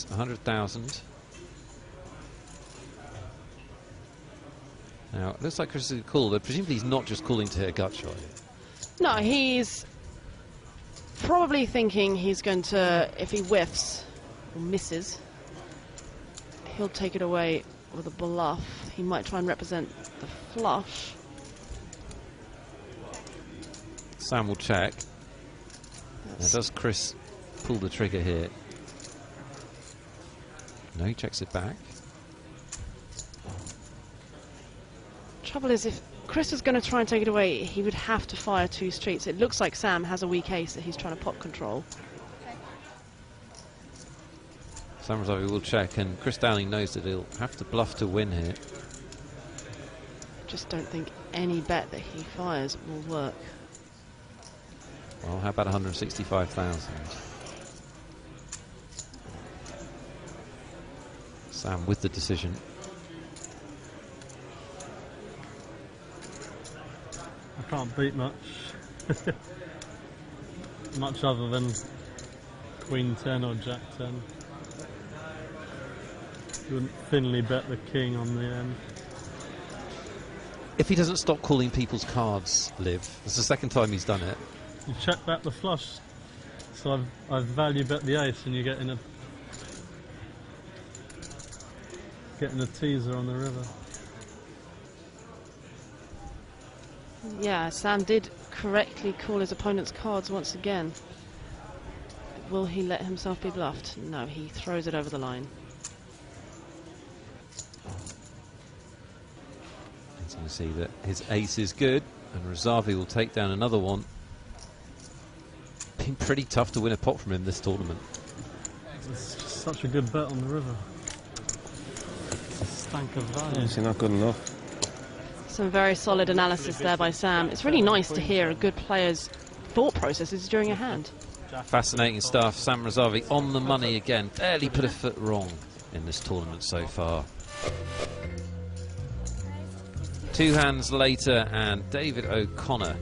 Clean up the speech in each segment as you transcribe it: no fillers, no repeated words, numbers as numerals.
100,000. Now, it looks like Chris is cool, but presumably he's not just calling to hit a gut shot. No, he's probably thinking he's going to, if he whiffs or misses, he'll take it away with a bluff. He might try and represent the flush. Sam will check. Now, does Chris pull the trigger here? No, he checks it back. Trouble is, if Chris was going to try and take it away, he would have to fire 2 streets. It looks like Sam has a weak ace that he's trying to pot control. Sam Razavi will check, and Chris Dowling knows that he'll have to bluff to win here. Just don't think any bet that he fires will work. Well, how about 165,000? Sam with the decision. I can't beat much. Much other than Queen 10 or Jack 10. You wouldn't thinly bet the king on the end. If he doesn't stop calling people's cards, Liv, it's the second time he's done it. You check back the flush, so I've value bet the ace, and you're getting a teaser on the river. Yeah, Sam did correctly call his opponent's cards once again. Will he let himself be bluffed? No, he throws it over the line. As you can see that his ace is good, and Razavi will take down another one. Been pretty tough to win a pot from him this tournament. It's just such a good bet on the river. It's a stank of value. It's not good enough. Some very solid analysis there by Sam. It's really nice to hear a good player's thought processes during a hand. Fascinating stuff. Sam Razavi on the money again. Barely put a foot wrong in this tournament so far. 2 hands later, and David O'Connor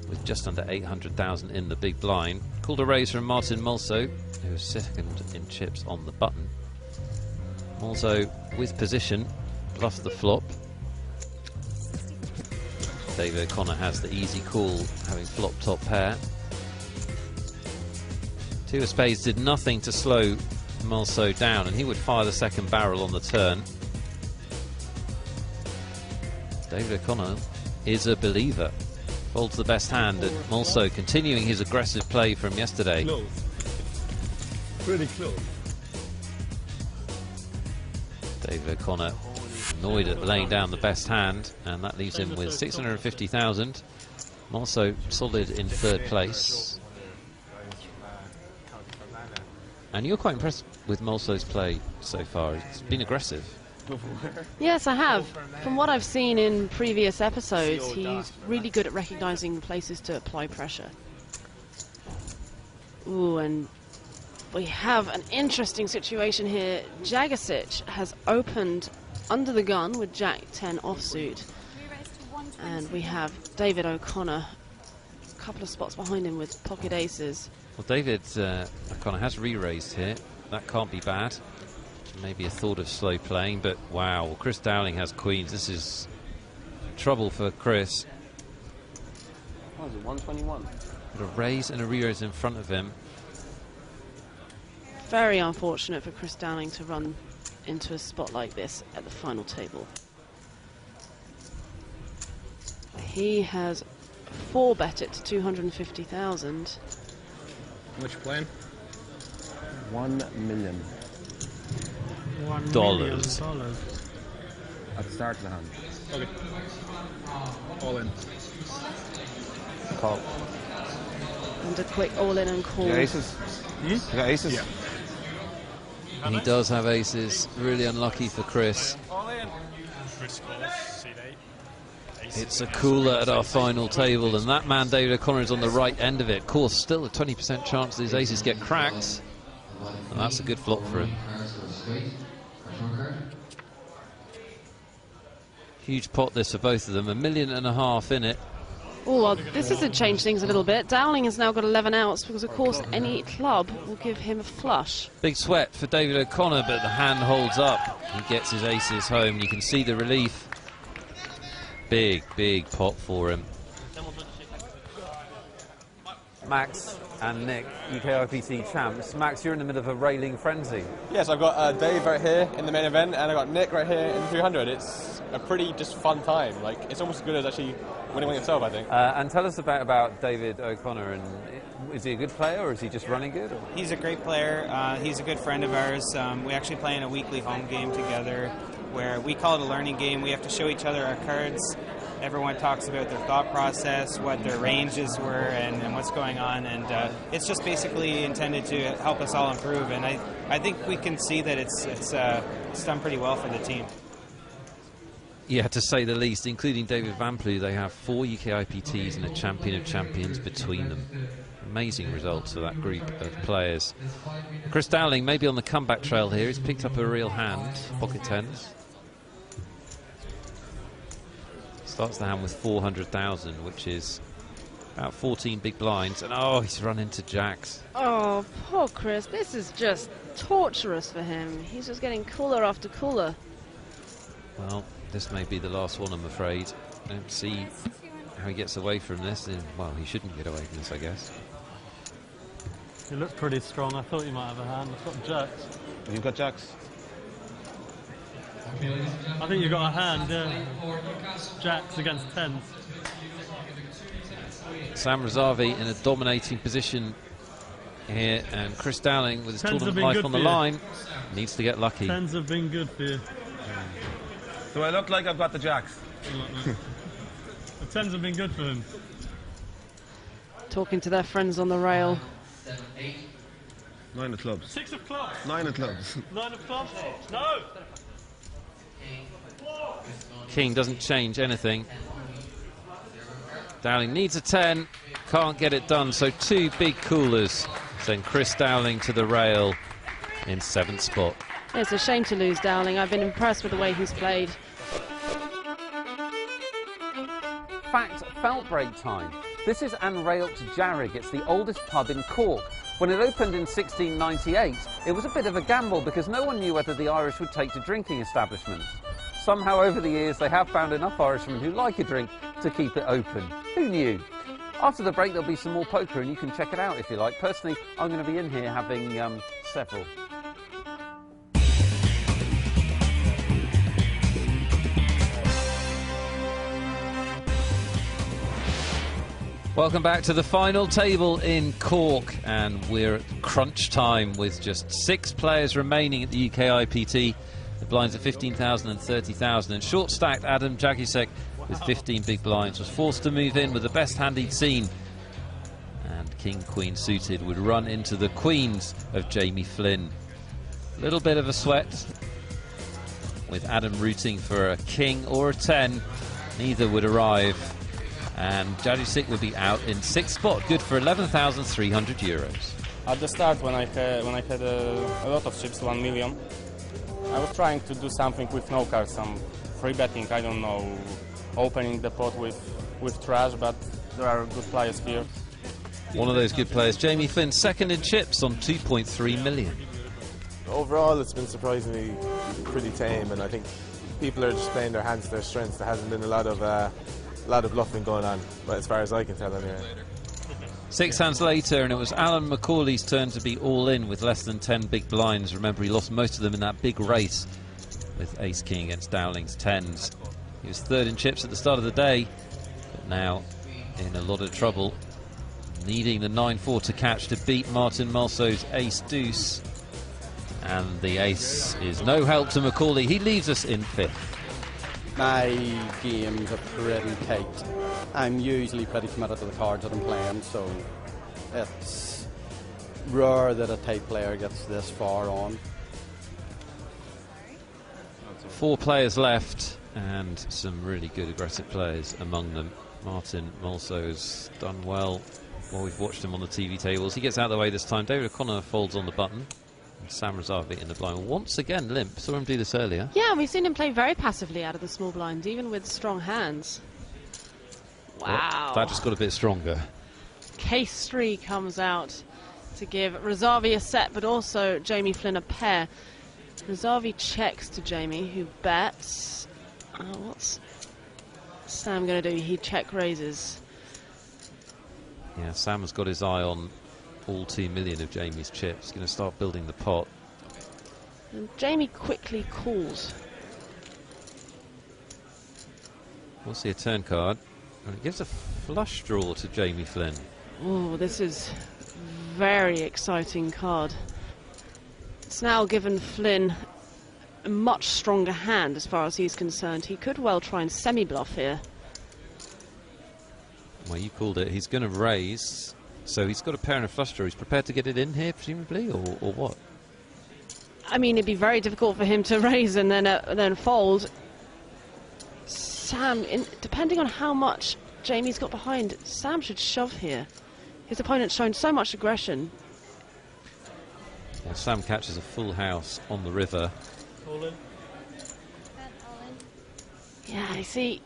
with just under 800,000 in the big blind. Called a raise from Martin Mulso, who was second in chips on the button. Mulso with position, bluffs the flop. David O'Connor has the easy call, having flop top pair. 2 of spades did nothing to slow Mulso down, and he would fire the second barrel on the turn. David O'Connor is a believer. Folds the best hand, and Mulso continuing his aggressive play from yesterday. Close. Pretty close. David O'Connor annoyed at laying down the best hand, and that leaves him with 650,000. Mulso solid in 3rd place. And you're quite impressed with Mulso's play so far. It's been aggressive. Yes, I have. From what I've seen in previous episodes, he's really good at recognizing places to apply pressure. Ooh, and we have an interesting situation here. Jagasic has opened under the gun with Jack 10 offsuit. And we have David O'Connor a couple of spots behind him with pocket aces. Well, David O'Connor has re-raised here. That can't be bad. Maybe a thought of slow playing, but wow, Chris Dowling has queens. This is trouble for Chris. What was it, 121? Got a raise and a re-raise in front of him. Very unfortunate for Chris Dowling to run into a spot like this at the final table. He has 4-bet it to 250,000. Which plan? $1 million. $1 Dollars. million. At the start of the hand. Okay. All in. Call. And a quick all-in and call. You got aces? You got aces? Yeah. And he does have aces. Really unlucky for Chris. It's a cooler at our final table, and that man David O'Connor is on the right end of it. Of course, still a 20% chance that his aces get cracked, and that's a good flop for him. Huge pot this for both of them, $1.5 million in it. Oh, well, this has changed things a little bit. Dowling has now got 11 outs because, of course, any club will give him a flush. Big sweat for David O'Connor, but the hand holds up. He gets his aces home. You can see the relief. Big, big pot for him. Max and Nick, UKIPT champs. Max, you're in the middle of a railing frenzy. Yes, I've got Dave right here in the main event, and I've got Nick right here in the 300. It's a pretty just fun time. Like, it's almost as good as actually winning one yourself, I think. And tell us about David O'Connor. And is he a good player, or is he just running good? Or? He's a great player. He's a good friend of ours. We actually play in a weekly home game together, where we call it a learning game. We have to show each other our cards. Everyone talks about their thought process, what their ranges were, and what's going on, and it's just basically intended to help us all improve. And I think we can see that it's done pretty well for the team. Yeah, to say the least, including David Van Plu, they have 4 UKIPTs and a champion of champions between them. Amazing results for that group of players. Chris Dowling maybe on the comeback trail here. He's picked up a real hand, pocket tens. Starts the hand with 400,000, which is about 14 big blinds. And oh, he's run into jacks. Oh, poor Chris. This is just torturous for him. He's just getting cooler after cooler. Well, this may be the last one, I'm afraid. Don't see how he gets away from this. Well, he shouldn't get away from this, I guess. He looks pretty strong. I thought you might have a hand. I've got jacks. You've got jacks? I think you've got a hand, yeah. Jacks against tens. Sam Razavi in a dominating position here, and Chris Dowling with his Tens tournament life on the line needs to get lucky. Tens have been good for you. Do I look like I've got the jacks? The tens have been good for him. Talking to their friends on the rail. 9 of clubs. 6 of clubs. 9 of clubs. 9 of clubs. No! King doesn't change anything. Dowling needs a 10, can't get it done, so 2 big coolers send Chris Dowling to the rail in 7th spot. It's a shame to lose Dowling. I've been impressed with the way he's played. Fact, felt break time. This is Anrailk Jarrig. It's the oldest pub in Cork. When it opened in 1698, it was a bit of a gamble because no one knew whether the Irish would take to drinking establishments. Somehow over the years they have found enough Irishmen who like a drink to keep it open. Who knew? After the break there'll be some more poker and you can check it out if you like. Personally, I'm going to be in here having several. Welcome back to the final table in Cork, and we're at crunch time with just 6 players remaining at the UKIPT. The blinds are 15,000 and 30,000, and short-stacked Adam Jagusek with 15 big blinds was forced to move in with the best hand he'd seen. And King-Queen suited would run into the queens of Jamie Flynn. A little bit of a sweat with Adam rooting for a king or a 10. Neither would arrive. And Jagusek would be out in 6th spot, good for €11,300. At the start, when I had a lot of chips, 1 million, I was trying to do something with no cards, some free betting, I don't know, opening the pot with trash, but there are good players here. One of those good players, Jamie Flynn, 2nd in chips on 2.3 million. Overall, it's been surprisingly pretty tame, and I think people are just playing their hands to their strengths. There hasn't been a lot of bluffing going on, but as far as I can tell anyway. 6 hands later, and it was Alan McCauley's turn to be all in with less than 10 big blinds. Remember, he lost most of them in that big race with ace-king against Dowling's 10s. He was 3rd in chips at the start of the day, but now in a lot of trouble, needing the 9-4 to catch to beat Martin Mulso's ace-deuce. And the ace is no help to McCauley. He leaves us in 5th. My games are pretty tight. I'm usually pretty committed to the cards that I'm playing, so it's rare that a tight player gets this far on. 4 players left, and some really good aggressive players among them. Martin Mulso's done well while we've watched him on the TV tables. He gets out of the way this time. David O'Connor folds on the button. And Sam Razavi in the blind. Once again limp. Saw him do this earlier. Yeah, we've seen him play very passively out of the small blind, even with strong hands. Wow. That just got a bit stronger. Case 3 comes out to give Razavi a set, but also Jamie Flynn a pair. Razavi checks to Jamie, who bets. What's Sam going to do? He check raises. Yeah, Sam has got his eye on all 2 million of Jamie's chips. He's going to start building the pot. And Jamie quickly calls. We'll see a turn card. And it gives a flush draw to Jamie Flynn. Oh, this is very exciting card. It's now given Flynn a much stronger hand as far as he's concerned. He could well try and semi-bluff here. Well, you called it. He's going to raise, so he's got a pair and a flush draw. He's prepared to get it in here, presumably, or what? I mean, it'd be very difficult for him to raise and then fold. Sam, depending on how much Jamie's got behind, Sam should shove here. His opponent's shown so much aggression. Well, Sam catches a full house on the river. All in. Yeah, I see.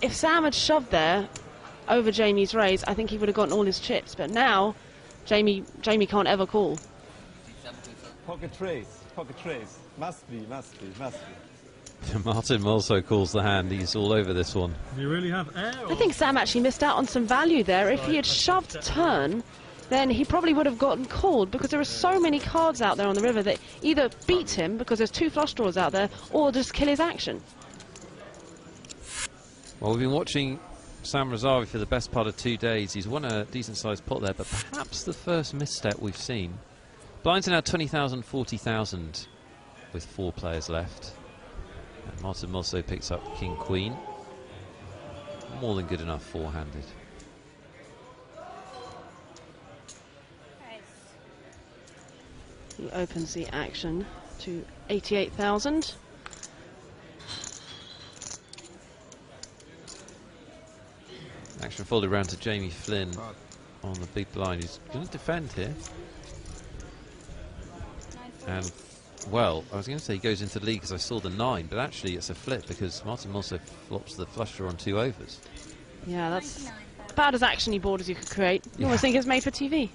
If Sam had shoved there over Jamie's raise, I think he would have gotten all his chips. But now, Jamie can't ever call. Pocket trace. Must be. Martin also calls the hand. He's all over this one. Do you really have air? I think Sam actually missed out on some value there. If he had shoved turn, then he probably would have gotten called, because there are so many cards out there on the river that either beat him because there's 2 flush draws out there, or just kill his action. Well, we've been watching Sam Razavi for the best part of 2 days. He's won a decent-sized pot there, but perhaps the first misstep we've seen. Blinds are now 20,000, 40,000 with 4 players left. And Martin Mulso picks up King-Queen. More than good enough four-handed. He opens the action to 88,000. Action folded round to Jamie Flynn on the big blind. He's going to defend here. And, well, I was going to say he goes into the lead because I saw the 9, but actually it's a flip because Martin Mulso flops the flush draw on 2 overs. Yeah, that's about as actiony board as you could create. You almost think it's made for TV.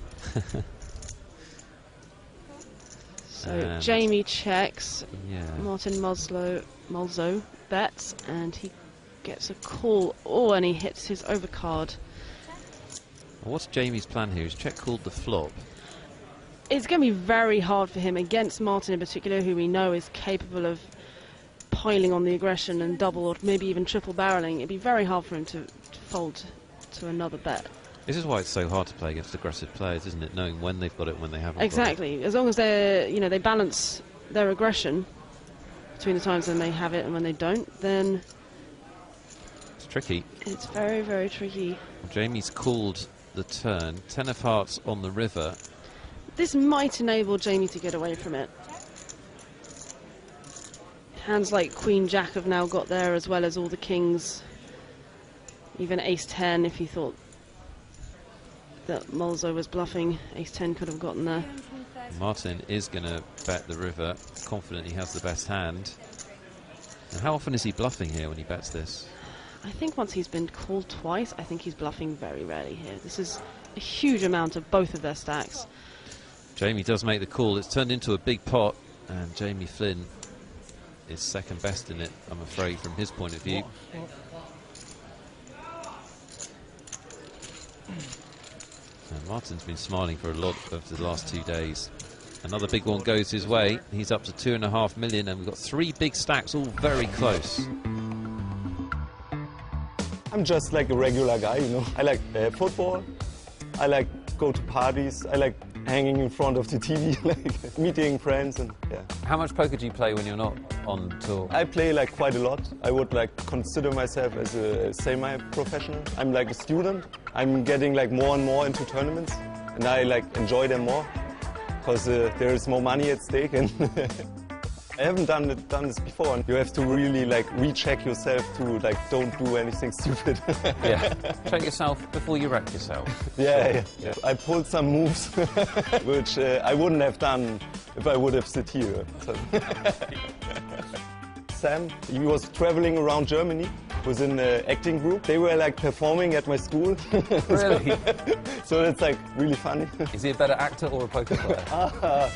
So Jamie checks. Yeah. Martin Mulso bets, and he gets a call. Oh, and he hits his overcard. Well, what's Jamie's plan here? He's check called the flop. It's going to be very hard for him against Martin in particular, who we know is capable of piling on the aggression and double or maybe even triple barreling. It'd be very hard for him to fold to another bet. This is why it's so hard to play against aggressive players, isn't it? Knowing when they've got it and when they haven't. Exactly. As long as they balance their aggression between the times when they have it and when they don't, then it's tricky. It's very, very tricky. Well, Jamie's called the turn. 10 of hearts on the river. This might enable Jamie to get away from it. Hands like Queen Jack have now got there, as well as all the kings. Even Ace 10, if he thought that Mulso was bluffing, Ace 10 could have gotten there. Martin is going to bet the river, confident he has the best hand. And how often is he bluffing here when he bets this? I think once he's been called twice, I think he's bluffing very rarely here. This is a huge amount of both of their stacks. Jamie does make the call. It's turned into a big pot, and Jamie Flynn is second best in it, I'm afraid, from his point of view. And Martin's been smiling for a lot of the last 2 days. Another big one goes his way. He's up to 2.5 million, and we've got 3 big stacks, all very close. I'm just like a regular guy, you know. I like football. I like go to parties. I like hanging in front of the TV, like meeting friends, and yeah. How much poker do you play when you're not on tour? I play like quite a lot. I would like consider myself as a semi-professional. I'm like a student. I'm getting like more and more into tournaments, and I like enjoy them more because there is more money at stake. And I haven't done this before, and you have to really like recheck yourself to like don't do anything stupid. Yeah, check yourself before you wreck yourself. Yeah. I pulled some moves which I wouldn't have done if I would have sit here. So. Sam, he was traveling around Germany who's in the acting group. They were like performing at my school. Really? So it's like really funny. Is he a better actor or a poker player?